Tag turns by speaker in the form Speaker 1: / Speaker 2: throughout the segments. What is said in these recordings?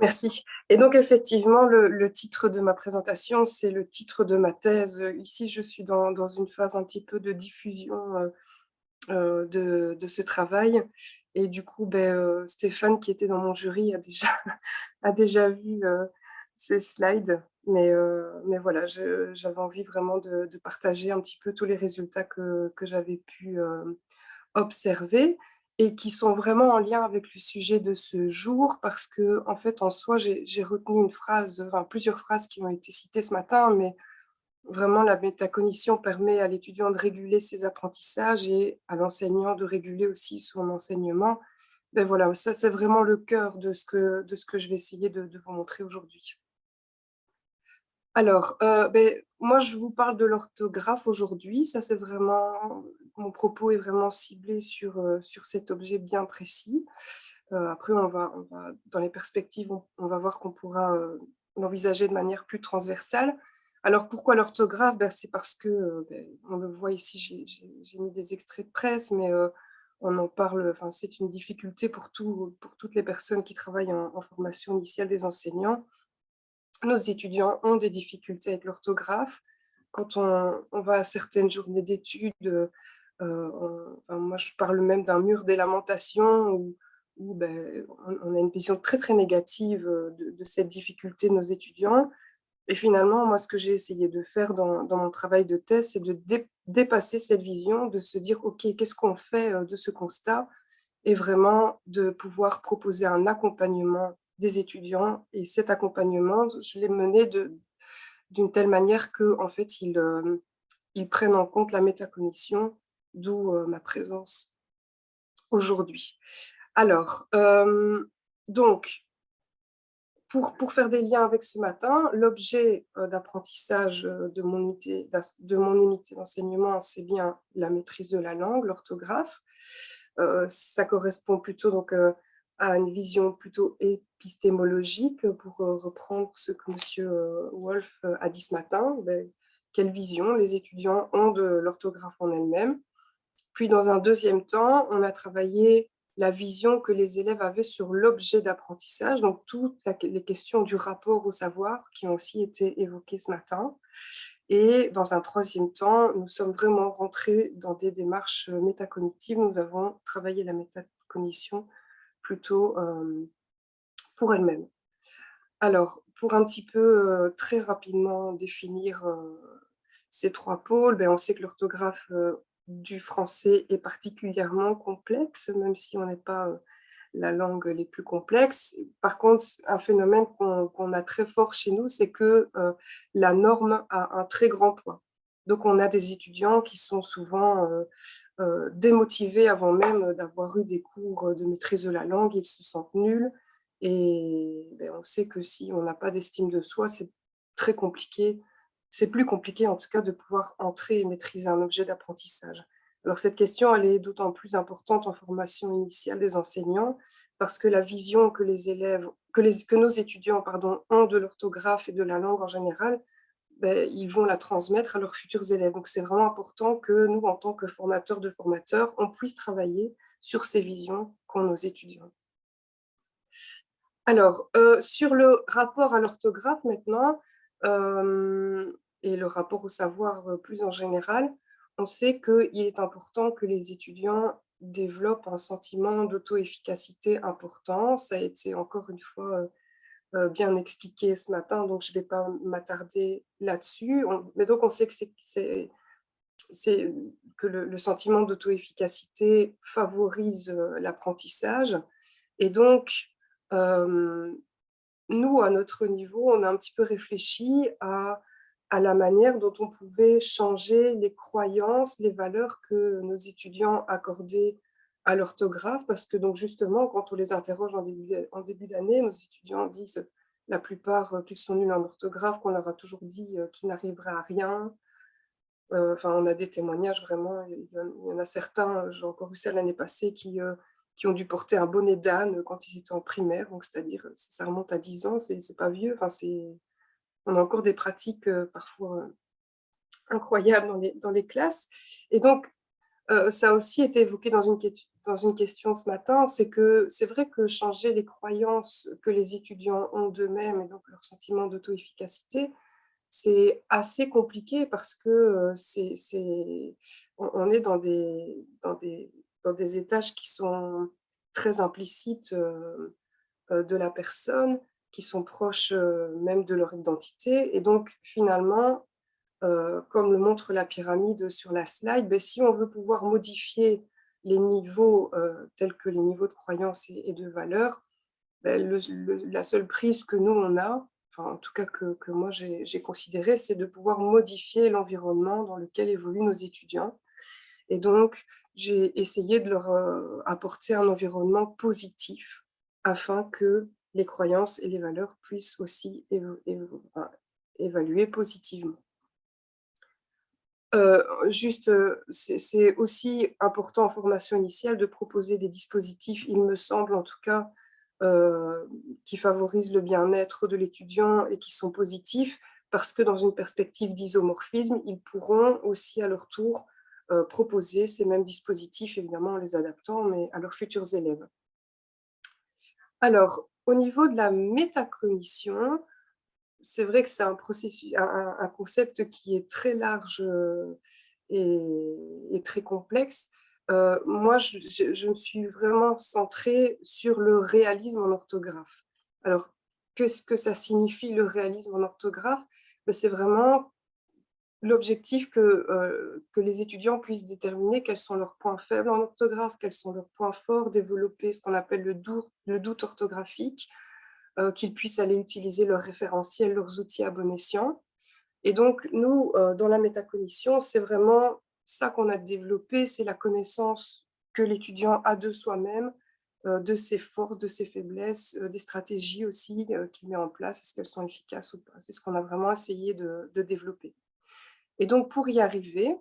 Speaker 1: Merci. Et donc effectivement, le titre de ma présentation, c'est le titre de ma thèse. Ici, je suis dans une phase un petit peu de diffusion, de ce travail et du coup, Stéphane qui était dans mon jury a déjà a déjà vu, ces slides. Mais voilà, j'avais envie vraiment de partager un petit peu tous les résultats que j'avais pu, observer et qui sont vraiment en lien avec le sujet de ce jour parce que en fait, en soi, j'ai retenu une phrase, enfin plusieurs phrases qui ont été citées ce matin, mais vraiment la métacognition permet à l'étudiant de réguler ses apprentissages et à l'enseignant de réguler aussi son enseignement. Voilà, ça c'est vraiment le cœur de ce que je vais essayer de vous montrer aujourd'hui. Alors, moi je vous parle de l'orthographe aujourd'hui, ça c'est vraiment mon propos est vraiment ciblé sur cet objet bien précis. Après on va dans les perspectives, on va voir qu'on pourra, l'envisager de manière plus transversale. Alors pourquoi l'orthographe? C'est parce que, on le voit ici, j'ai mis des extraits de presse, mais, on en parle, enfin c'est une difficulté pour toutes les personnes qui travaillent en formation initiale des enseignants. Nos étudiants ont des difficultés avec l'orthographe. Quand on va à certaines journées d'études, enfin, moi je parle même d'un mur des lamentations où on a une vision très, très négative, de cette difficulté de nos étudiants. Et finalement, moi ce que j'ai essayé de faire dans mon travail de thèse, c'est de dépasser cette vision, de se dire: «OK, qu'est-ce qu'on fait, de ce constat?» et vraiment de pouvoir proposer un accompagnement des étudiants et cet accompagnement, je l'ai mené d'une telle manière qu'en fait, ils prennent en compte la métacognition, d'où, ma présence aujourd'hui. Alors, donc pour faire des liens avec ce matin, l'objet, d'apprentissage, de mon unité d'enseignement, c'est bien la maîtrise de la langue, l'orthographe. Ça correspond plutôt donc, à une vision plutôt épistémologique, pour, reprendre ce que monsieur, Wolf, a dit ce matin. Quelle vision les étudiants ont de l'orthographe en elle-même. Puis dans un deuxième temps, on a travaillé la vision que les élèves avaient sur l'objet d'apprentissage, donc toutes les questions du rapport au savoir qui ont aussi été évoquées ce matin. Et dans un troisième temps, nous sommes vraiment rentrés dans des démarches métacognitives. Nous avons travaillé la métacognition plutôt pour elle-même. Alors, pour un petit peu, très rapidement définir ces trois pôles, on sait que l'orthographe du français est particulièrement complexe, même si on n'est pas la langue les plus complexes. Par contre, un phénomène qu'on a très fort chez nous, c'est que la norme a un très grand poids. Donc, on a des étudiants qui sont souvent démotivés avant même d'avoir eu des cours de maîtrise de la langue, ils se sentent nuls et on sait que si on n'a pas d'estime de soi, c'est très compliqué. C'est plus compliqué en tout cas de pouvoir entrer et maîtriser un objet d'apprentissage. Alors cette question, elle est d'autant plus importante en formation initiale des enseignants parce que la vision que les élèves, que nos étudiants pardon, ont de l'orthographe et de la langue en général, ils vont la transmettre à leurs futurs élèves. Donc c'est vraiment important que nous, en tant que formateurs de formateurs, on puisse travailler sur ces visions qu'ont nos étudiants. Alors, sur le rapport à l'orthographe maintenant, et le rapport au savoir, plus en général, on sait qu'il est important que les étudiants développent un sentiment d'auto-efficacité important. Ça a été encore une fois, bien expliqué ce matin, donc je ne vais pas m'attarder là-dessus. Mais donc on sait que c'est que le sentiment d'auto-efficacité favorise, l'apprentissage et donc, hem nous, à notre niveau, on a un petit peu réfléchi à la manière dont on pouvait changer les croyances, les valeurs que nos étudiants accordaient à l'orthographe. Parce que donc justement, quand on les interroge en début d'année, nos étudiants disent la plupart qu'ils sont nuls en orthographe, qu'on leur a toujours dit qu'ils n'arriveraient à rien. Enfin, on a des témoignages vraiment, il y en a certains, j'ai encore eu ça l'année passée, qui ont dû porter un bonnet d'âne quand ils étaient en primaire, donc c'est-à-dire, ça remonte à 10 ans, c'est pas vieux, enfin on a encore des pratiques, parfois, incroyables dans les classes et donc ça a aussi été évoqué dans une dans une question ce matin, c'est que c'est vrai que changer les croyances que les étudiants ont d'eux-mêmes et donc leur sentiment d'auto-efficacité, c'est assez compliqué parce que, on est dans des étages qui sont très implicites, de la personne, qui sont proches, même de leur identité et donc finalement, comme le montre la pyramide sur la slide, beh, si on veut pouvoir modifier les niveaux, tels que les niveaux de croyances et de valeurs, beh, la seule prise que nous on a, enfin en tout cas que moi j'ai considéré, c'est de pouvoir modifier l'environnement dans lequel évoluent nos étudiants et donc j'ai essayé de leur, apporter un environnement positif afin que les croyances et les valeurs puissent aussi évaluer positivement. Juste, c'est aussi important en formation initiale de proposer des dispositifs, il me semble en tout cas, heu, qui favorisent le bien-être de l'étudiant et qui sont positifs, parce que dans une perspective d'isomorphisme, ils pourront aussi à leur tour, proposer ces mêmes dispositifs, évidemment en les adaptant, mais à leurs futurs élèves. Alors, au niveau de la métacognition, c'est vrai que c'est un processus un concept qui est très large, et très complexe. Moi, je me suis vraiment centrée sur le réalisme en orthographe. Alors, qu'est-ce que ça signifie le réalisme en orthographe? Bah, c'est vraiment l'objectif que les étudiants puissent déterminer quels sont leurs points faibles en orthographe, quels sont leurs points forts, développer ce qu'on appelle le doute orthographique, qu'ils puissent aller utiliser leurs référentiels, leurs outils à bon escient. Et donc nous, dans la métacognition, c'est vraiment ça qu'on a développé, c'est la connaissance que l'étudiant a de soi-même, de ses forces, de ses faiblesses, des stratégies aussi, qu'il met en place. Est-ce qu'elles sont efficaces ou pas? C'est ce qu'on a vraiment essayé de développer. Et donc pour y arriver,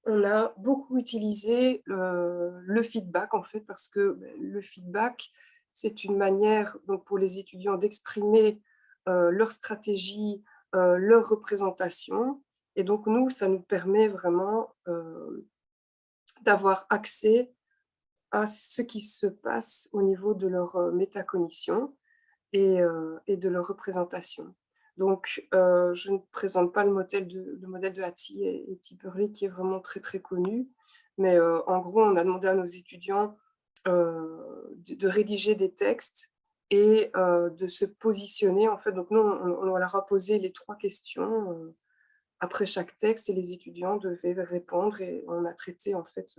Speaker 1: on a beaucoup utilisé, le feedback en fait parce que, beh, le feedback, c'est une manière donc pour les étudiants d'exprimer, leur stratégie, leur représentation et donc nous, ça nous permet vraiment, d'avoir accès à ce qui se passe au niveau de leur, métacognition et de leur représentation. Donc, je ne présente pas le modèle de Hattie et Tipperley qui est vraiment très, très connu, mais, en gros, on a demandé à nos étudiants, de rédiger des textes et de se positionner en fait. Donc nous, on leur a posé les 3 questions, après chaque texte et les étudiants devaient répondre et on a traité en fait,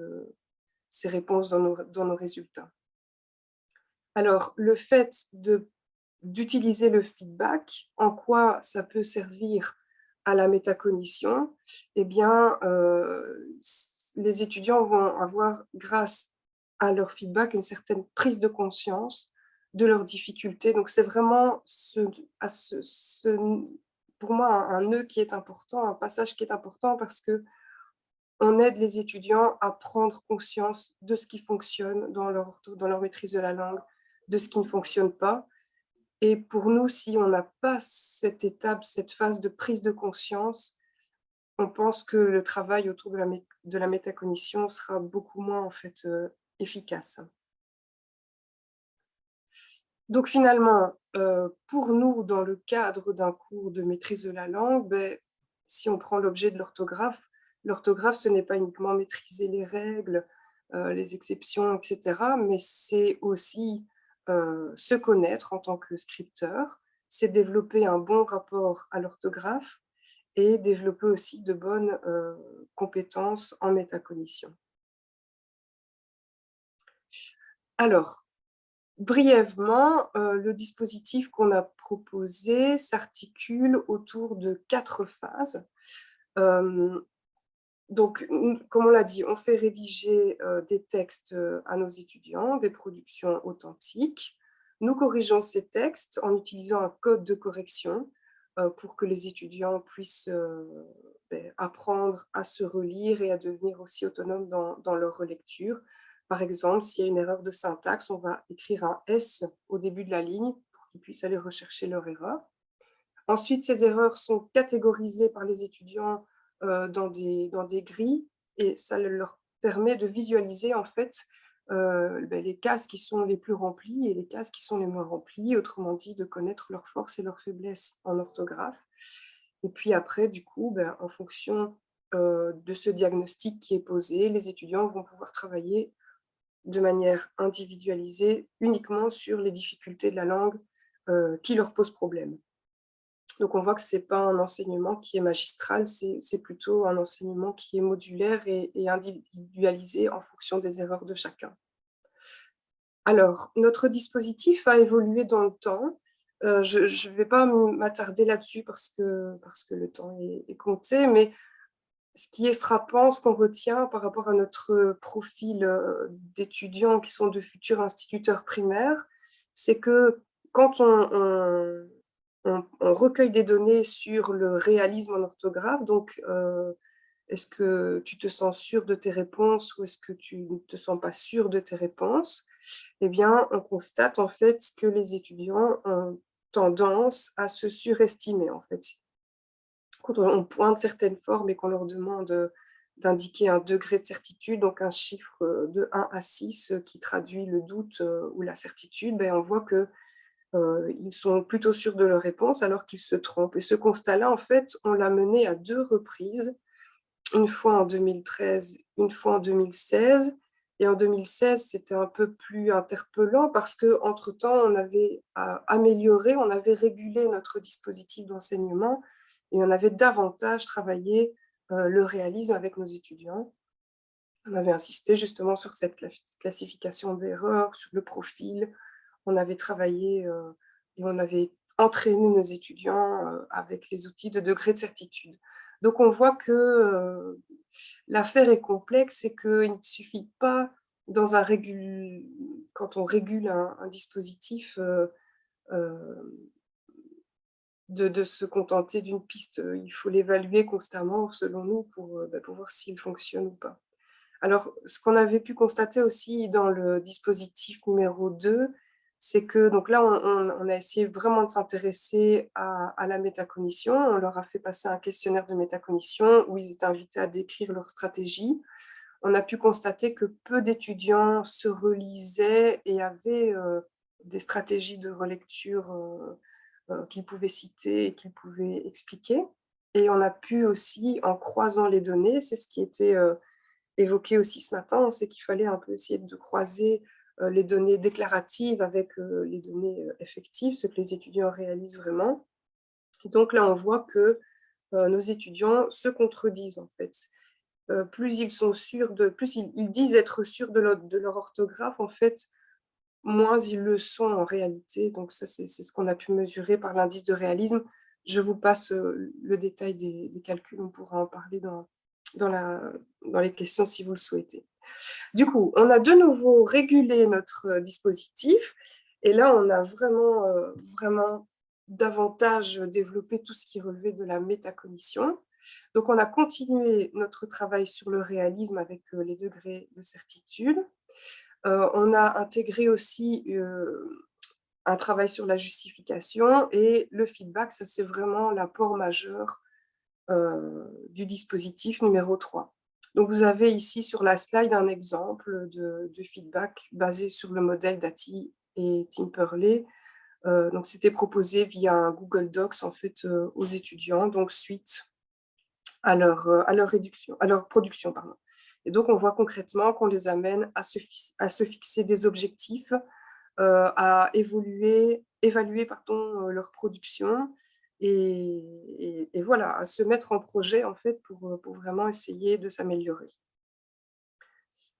Speaker 1: ces réponses dans nos résultats. Alors le fait d'utiliser le feedback, en quoi ça peut servir à la métacognition? Eh bien, les étudiants vont avoir, grâce à leur feedback, une certaine prise de conscience de leurs difficultés. Donc c'est vraiment pour moi, un nœud qui est important, un passage qui est important parce que on aide les étudiants à prendre conscience de ce qui fonctionne dans leur maîtrise de la langue, de ce qui ne fonctionne pas et pour nous, si on n'a pas cette étape, cette phase de prise de conscience, on pense que le travail autour de la métacognition sera beaucoup moins, en fait, efficace. Donc finalement, pour nous, dans le cadre d'un cours de maîtrise de la langue, beh, si on prend l'objet de l'orthographe, ce n'est pas uniquement maîtriser les règles, les exceptions et cetera, mais c'est aussi, se connaître en tant que scripteur, c'est développer un bon rapport à l'orthographe et développer aussi de bonnes, compétences en métacognition. Alors, brièvement, le dispositif qu'on a proposé s'articule autour de 4 phases. Hem, donc, comme on l'a dit, on fait rédiger, des textes, à nos étudiants, des productions authentiques. Nous corrigeons ces textes en utilisant un code de correction, pour que les étudiants puissent, apprendre à se relire et à devenir aussi autonomes dans leur relecture. Par exemple, s'il y a une erreur de syntaxe, on va écrire un S au début de la ligne pour qu'ils puissent aller rechercher leur erreur. Ensuite, ces erreurs sont catégorisées par les étudiants, dans des grilles et ça leur permet de visualiser en fait, les cases qui sont les plus remplies et les cases qui sont les moins remplies, autrement dit de connaître leurs forces et leurs faiblesses en orthographe. Et puis après, du coup, en fonction de ce diagnostic qui est posé, les étudiants vont pouvoir travailler de manière individualisée uniquement sur les difficultés de la langue qui leur posent problème. Donc on voit que ce n'est pas un enseignement qui est magistral, c'est plutôt un enseignement qui est modulaire et individualisé en fonction des erreurs de chacun. Alors, notre dispositif a évolué dans le temps. Je ne vais pas m'attarder là-dessus parce que le temps est compté, mais ce qui est frappant, ce qu'on retient par rapport à notre profil d'étudiants qui sont de futurs instituteurs primaires, c'est que quand on recueille des données sur le réalisme en orthographe, donc est-ce que tu te sens sûr de tes réponses ou est-ce que tu ne te sens pas sûr de tes réponses? Eh bien, on constate en fait que les étudiants ont tendance à se surestimer en fait. Quand on pointe certaines formes et qu'on leur demande d'indiquer un degré de certitude, donc un chiffre de 1 à 6 qui traduit le doute ou la certitude, on voit que ils sont plutôt sûrs de leur réponse alors qu'ils se trompent. Et ce constat-là, en fait, on l'a mené à 2 reprises, une fois en 2013, une fois en 2016. Et en 2016, c'était un peu plus interpellant parce qu'entre-temps, on avait amélioré, on avait régulé notre dispositif d'enseignement et on avait davantage travaillé le réalisme avec nos étudiants. On avait insisté justement sur cette classification d'erreurs, sur le profil. On avait travaillé et on avait entraîné nos étudiants avec les outils de degré de certitude. Donc on voit que l'affaire est complexe et qu'il ne suffit pas quand on régule un dispositif de se contenter d'une piste. Il faut l'évaluer constamment selon nous pour voir s'il fonctionne ou pas. Alors, ce qu'on avait pu constater aussi dans le dispositif numéro 2, c'est que, donc là, on a essayé vraiment de s'intéresser à la métacognition. On leur a fait passer un questionnaire de métacognition où ils étaient invités à décrire leur stratégie. On a pu constater que peu d'étudiants se relisaient et avaient des stratégies de relecture qu'ils pouvaient citer et qu'ils pouvaient expliquer. Et on a pu aussi, en croisant les données, c'est ce qui était évoqué aussi ce matin, c'est qu'il fallait un peu essayer de croiser les données déclaratives avec les données effectives, ce que les étudiants réalisent vraiment. Et donc là, on voit que nos étudiants se contredisent en fait. Plus ils sont sûrs plus ils disent être sûrs de leur orthographe, en fait, moins ils le sont en réalité. Donc ça, c'est ce qu'on a pu mesurer par l'indice de réalisme. Je vous passe le détail des calculs, on pourra en parler dans, dans les questions si vous le souhaitez. Du coup, on a de nouveau régulé notre dispositif et là, on a vraiment davantage développé tout ce qui relevait de la métacognition. Donc, on a continué notre travail sur le réalisme avec les degrés de certitude. On a intégré aussi un travail sur la justification et le feedback, ça c'est vraiment l'apport majeur du dispositif numéro 3. Donc vous avez ici sur la slide un exemple de feedback basé sur le modèle d'Ati et Timperley. Donc c'était proposé via un Google Docs en fait aux étudiants, donc suite à leur production. Pardon. Et donc on voit concrètement qu'on les amène à se fixer des objectifs, à évaluer leur production et voilà, à se mettre en projet en fait pour vraiment essayer de s'améliorer.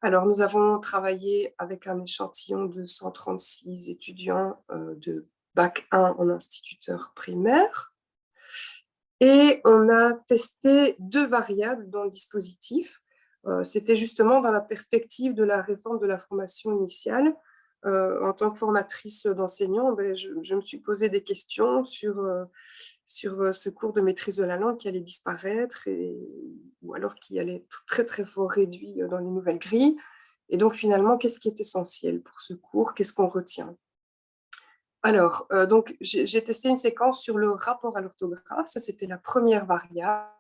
Speaker 1: Alors nous avons travaillé avec un échantillon de 136 étudiants de bac 1 en instituteur primaire et on a testé 2 variables dans le dispositif. C'était justement dans la perspective de la réforme de la formation initiale. En tant que formatrice d'enseignants, je me suis posé des questions sur ce cours de maîtrise de la langue qui allait disparaître ou alors qui allait être très très fort réduit dans les nouvelles grilles. Et donc finalement, qu'est-ce qui est essentiel pour ce cours? Qu'est-ce qu'on retient? Alors, donc j'ai testé une séquence sur le rapport à l'orthographe. Ça, c'était la première variable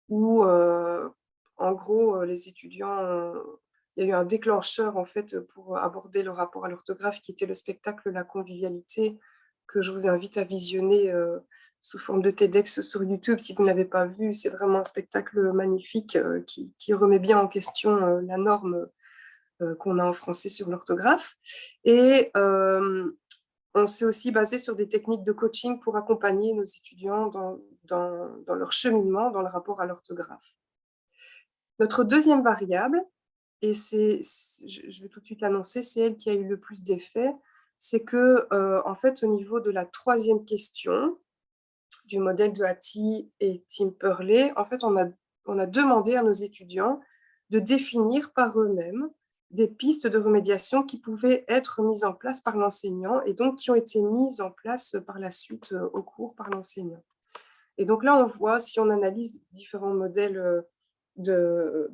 Speaker 1: où, en gros, les étudiants il y a eu un déclencheur, en fait, pour aborder le rapport à l'orthographe, qui était le spectacle La Convivialité, que je vous invite à visionner, sous forme de TEDx sur YouTube si vous ne l'avez pas vu. C'est vraiment un spectacle magnifique, qui remet bien en question, la norme, qu'on a en français sur l'orthographe. Et on s'est aussi basé sur des techniques de coaching pour accompagner nos étudiants dans leur cheminement, dans le rapport à l'orthographe. Notre deuxième variable, et je vais tout de suite l'annoncer, c'est elle qui a eu le plus d'effet, c'est que, en fait, au niveau de la troisième question du modèle de Hattie et Timperley, en fait, on a demandé à nos étudiants de définir par eux-mêmes des pistes de remédiation qui pouvaient être mises en place par l'enseignant et donc qui ont été mises en place par la suite au cours par l'enseignant. Et donc là, on voit, si on analyse différents modèles de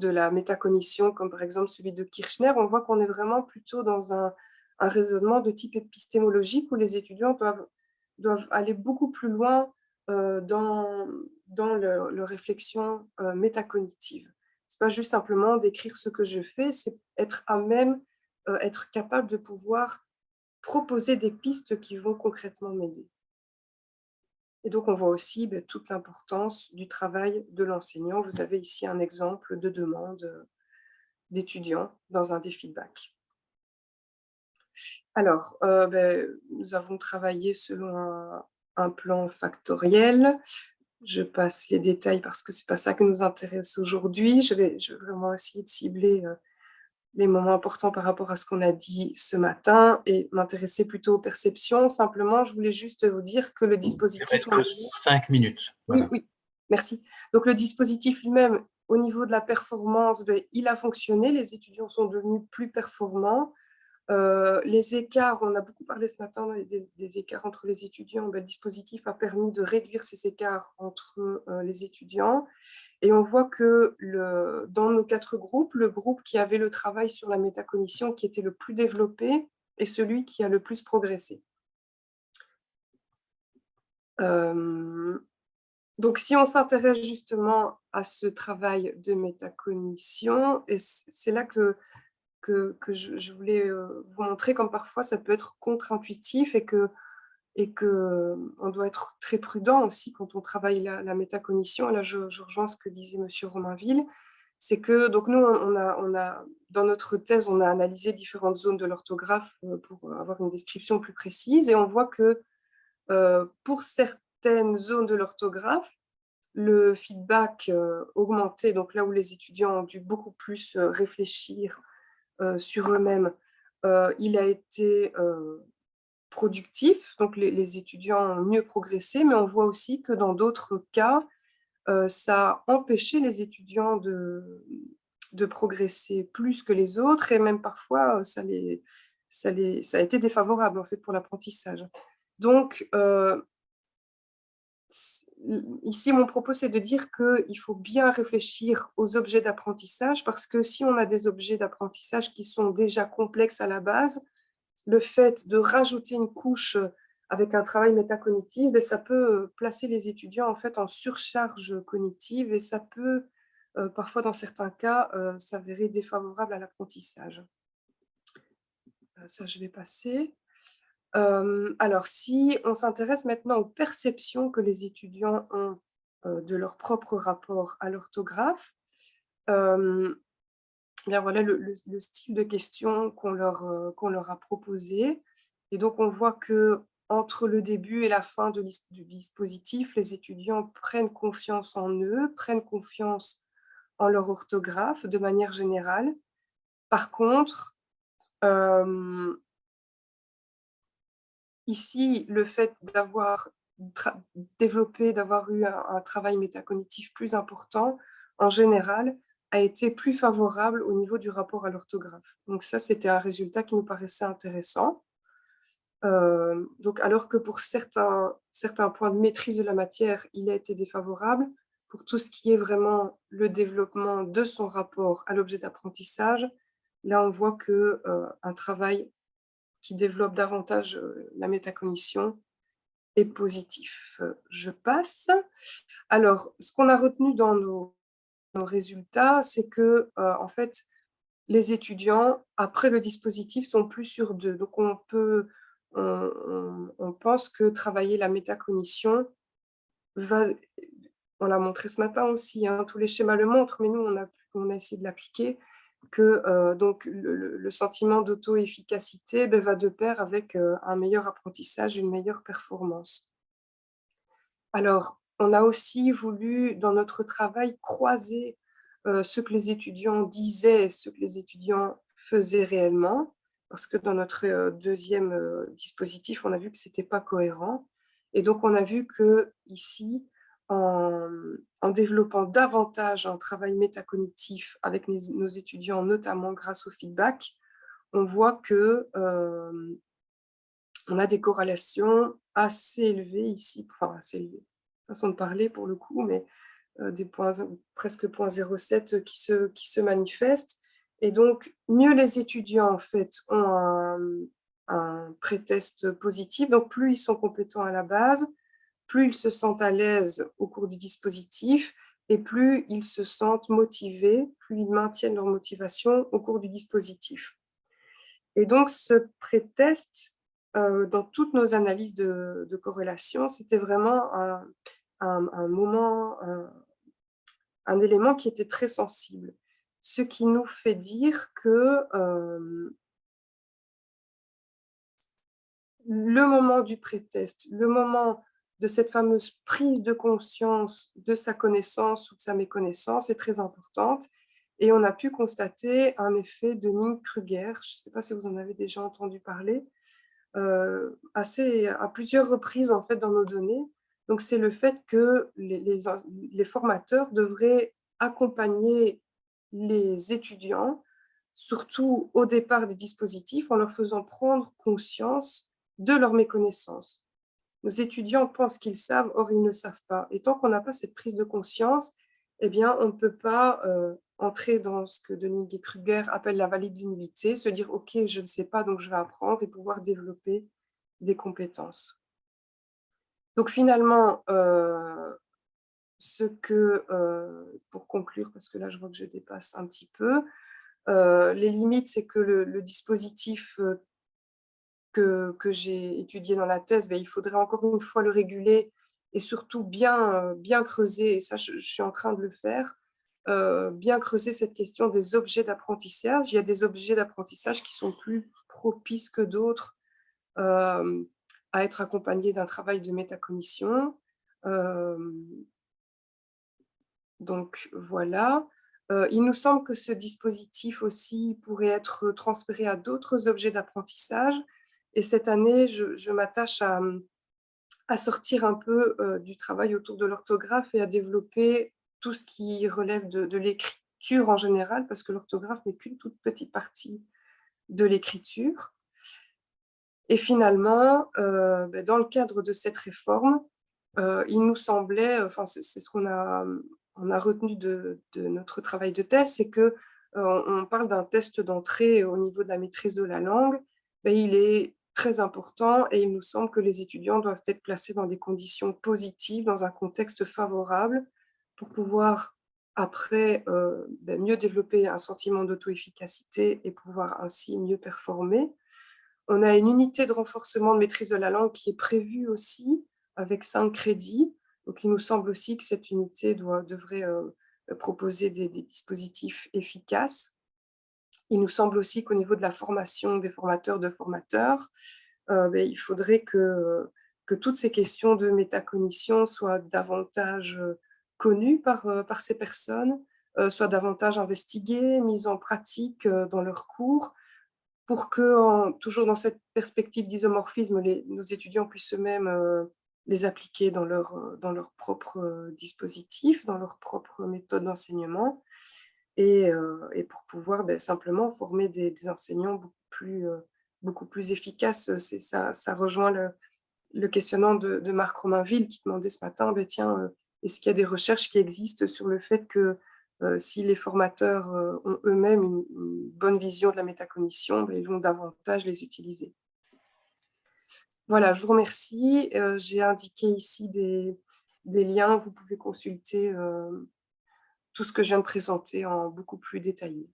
Speaker 1: la métacognition, comme par exemple celui de Kirchner, on voit qu'on est vraiment plutôt dans un raisonnement de type épistémologique où les étudiants doivent aller beaucoup plus loin dans leur réflexion métacognitive. Ce n'est pas juste simplement d'écrire ce que je fais, c'est être à même, être capable de pouvoir proposer des pistes qui vont concrètement m'aider. Et donc, on voit aussi toute l'importance du travail de l'enseignant. Vous avez ici un exemple de demande d'étudiants dans un des feedbacks. Alors, nous avons travaillé selon un plan factoriel. Je passe les détails parce que ce n'est pas ça que nous intéresse aujourd'hui. Je vais vraiment essayer de cibler les moments importants par rapport à ce qu'on a dit ce matin et m'intéresser plutôt aux perceptions. Simplement, je voulais juste vous dire que le dispositif...
Speaker 2: Il reste que 5 minutes.
Speaker 1: Voilà. Oui, merci. Donc, le dispositif lui-même, au niveau de la performance, il a fonctionné. Les étudiants sont devenus plus performants. Les écarts, on a beaucoup parlé ce matin des écarts entre les étudiants. Le dispositif a permis de réduire ces écarts entre les étudiants. Et on voit que dans nos 4 groupes, le groupe qui avait le travail sur la métacognition qui était le plus développé est celui qui a le plus progressé. Donc, si on s'intéresse justement à ce travail de métacognition, et c'est là que je voulais vous montrer comme parfois ça peut être contre-intuitif et que on doit être très prudent aussi quand on travaille la métacognition. Et là, je rejoins ce que disait Monsieur Romainville, c'est que donc nous, on a dans notre thèse, on a analysé différentes zones de l'orthographe pour avoir une description plus précise, et on voit que pour certaines zones de l'orthographe, le feedback augmenté, donc là où les étudiants ont dû beaucoup plus réfléchir sur eux-mêmes, il a été productif, donc les étudiants ont mieux progressé, mais on voit aussi que dans d'autres cas, ça a empêché les étudiants de progresser plus que les autres, et même parfois, ça a été défavorable en fait pour l'apprentissage. Donc, ici, mon propos, c'est de dire qu'il faut bien réfléchir aux objets d'apprentissage, parce que si on a des objets d'apprentissage qui sont déjà complexes à la base, le fait de rajouter une couche avec un travail métacognitif, ça peut placer les étudiants en fait en surcharge cognitive, et ça peut parfois, dans certains cas, s'avérer défavorable à l'apprentissage. Ça, je vais passer. Alors, si on s'intéresse maintenant aux perceptions que les étudiants ont de leur propre rapport à l'orthographe, bien voilà le style de questions qu'on leur a proposé. Et donc, on voit que entre le début et la fin du dispositif, les étudiants prennent confiance en eux, prennent confiance en leur orthographe de manière générale. Par contre, ici, le fait d'avoir développé, d'avoir eu un travail métacognitif plus important, en général, a été plus favorable au niveau du rapport à l'orthographe. Donc ça, c'était un résultat qui nous paraissait intéressant. Donc, alors que pour certains points de maîtrise de la matière, il a été défavorable, pour tout ce qui est vraiment le développement de son rapport à l'objet d'apprentissage, là, on voit qu'un travail qui développe davantage la métacognition est positif. Je passe. Alors, ce qu'on a retenu dans nos résultats, c'est que, en fait, les étudiants, après le dispositif, sont plus sûrs d'eux. Donc on pense que travailler la métacognition va, on l'a montré ce matin aussi, hein, tous les schémas le montrent, mais nous, on a essayé de l'appliquer, que donc le sentiment d'auto-efficacité, va de pair avec un meilleur apprentissage, une meilleure performance. Alors, on a aussi voulu, dans notre travail, croiser ce que les étudiants disaient et ce que les étudiants faisaient réellement, parce que dans notre deuxième dispositif, on a vu que ce n'était pas cohérent. Et donc, on a vu qu'ici, en développant davantage un travail métacognitif avec nos étudiants, notamment grâce au feedback, on voit que on a des corrélations assez élevées ici, enfin assez élevées, façon de parler pour le coup, mais des points, presque 0,07 qui se manifestent. Et donc, mieux les étudiants en fait ont un pré-test positif, donc plus ils sont compétents à la base, plus ils se sentent à l'aise au cours du dispositif et plus ils se sentent motivés, plus ils maintiennent leur motivation au cours du dispositif. Et donc, ce pré-test, dans toutes nos analyses de corrélation, c'était vraiment un moment, un élément qui était très sensible. Ce qui nous fait dire que le moment du pré-test, le moment de cette fameuse prise de conscience de sa connaissance ou de sa méconnaissance est très importante. Et on a pu constater un effet de Dunning-Kruger, je ne sais pas si vous en avez déjà entendu parler, à plusieurs reprises en fait dans nos données. Donc c'est le fait que les formateurs devraient accompagner les étudiants, surtout au départ des dispositifs, en leur faisant prendre conscience de leur méconnaissance. Nos étudiants pensent qu'ils savent, or ils ne savent pas. Et tant qu'on n'a pas cette prise de conscience, eh bien, on ne peut pas entrer dans ce que Dunning et Kruger appellent la vallée de l'humilité, se dire « Ok, je ne sais pas, donc je vais apprendre » et pouvoir développer des compétences. Donc finalement, pour conclure, parce que là je vois que je dépasse un petit peu, les limites, c'est que le dispositif que j'ai étudié dans la thèse, il faudrait encore une fois le réguler et surtout bien creuser, et ça je suis en train de le faire, bien creuser cette question des objets d'apprentissage. Il y a des objets d'apprentissage qui sont plus propices que d'autres à être accompagnés d'un travail de métacognition. Donc voilà. Il nous semble que ce dispositif aussi pourrait être transféré à d'autres objets d'apprentissage. Et cette année, je m'attache à sortir un peu du travail autour de l'orthographe et à développer tout ce qui relève de l'écriture en général, parce que l'orthographe n'est qu'une toute petite partie de l'écriture. Et finalement, dans le cadre de cette réforme, il nous semblait, enfin c'est ce qu'on a retenu de notre travail de thèse, c'est que on parle d'un test d'entrée au niveau de la maîtrise de la langue. Il est très important et il nous semble que les étudiants doivent être placés dans des conditions positives, dans un contexte favorable, pour pouvoir après mieux développer un sentiment d'auto-efficacité et pouvoir ainsi mieux performer. On a une unité de renforcement de maîtrise de la langue qui est prévue aussi, avec 5 crédits. Donc, il nous semble aussi que cette unité devrait proposer des dispositifs efficaces. Il nous semble aussi qu'au niveau de la formation des formateurs de formateurs, il faudrait que toutes ces questions de métacognition soient davantage connues par ces personnes, soient davantage investiguées, mises en pratique dans leurs cours, pour que, toujours dans cette perspective d'isomorphisme, nos étudiants puissent eux-mêmes les appliquer dans leur propre dispositif, dans leur propre méthode d'enseignement, et pour pouvoir simplement former des enseignants beaucoup plus efficaces. Ça rejoint le questionnement de Marc Romainville qui demandait ce matin, tiens, est-ce qu'il y a des recherches qui existent sur le fait que si les formateurs ont eux-mêmes une bonne vision de la métacognition, ils vont davantage les utiliser. Voilà, je vous remercie. J'ai indiqué ici des liens, vous pouvez consulter tout ce que je viens de présenter en beaucoup plus détaillé.